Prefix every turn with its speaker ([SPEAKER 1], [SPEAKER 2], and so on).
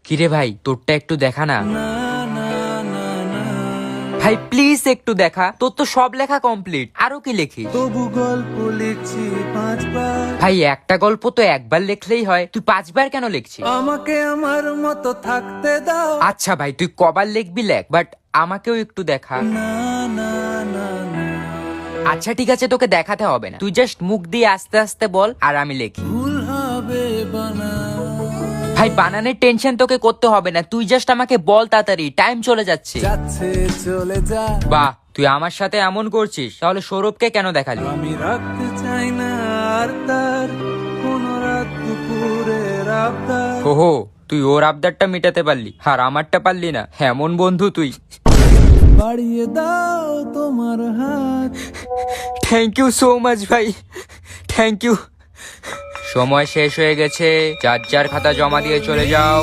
[SPEAKER 1] কিরে ভাই, তোরটা একটু দেখা না। ভাই প্লিজ একটু দেখা, তোর তো সব লেখা কমপ্লিট, আরো কি লিখি?
[SPEAKER 2] তবু গল্প লিখছি 5 বার।
[SPEAKER 1] ভাই একটা গল্প তো একবার লিখলেই হয়, তুই 5 বার কেন লিখছিস?
[SPEAKER 2] আমাকে আমার মতো থাকতে দাও।
[SPEAKER 1] আচ্ছা ভাই, তুই কবার লিখবি লেখ, বাট আমাকেও একটু দেখা।
[SPEAKER 2] না না না না,
[SPEAKER 1] আচ্ছা ঠিক আছে, তোকে দেখাতে হবে না, তুই জাস্ট মুখ দিয়ে আস্তে আস্তে বল আর আমি লিখি।
[SPEAKER 2] ভুল হবে বানা।
[SPEAKER 1] ভাই বানানের টেনশন তোকে করতে হবে না, তুই জাস্ট আমাকে বল তাড়াতাড়ি, টাইম চলে যাচ্ছে।
[SPEAKER 2] যাচ্ছে চলে যা।
[SPEAKER 1] বাহ, তুই আমার সাথে এমন করছিস, তাহলে সৌরভকে কেন দেখালি?
[SPEAKER 2] আমি রাখতে চাই না আর তার কোন রাত দুপুরের আবদার।
[SPEAKER 1] ওহো, তুই ওর আবদারটা মেটাতে পারলি আর আমারটা পারলি না, এমন বন্ধু তুই।
[SPEAKER 2] বাড়িয়ে দাও তোমার হাত।
[SPEAKER 1] থ্যাংক ইউ সো মাচ ভাই, থ্যাংক ইউ। সময় শেষ হয়ে গেছে, যার যার খাতা জমা দিয়ে চলে যাও।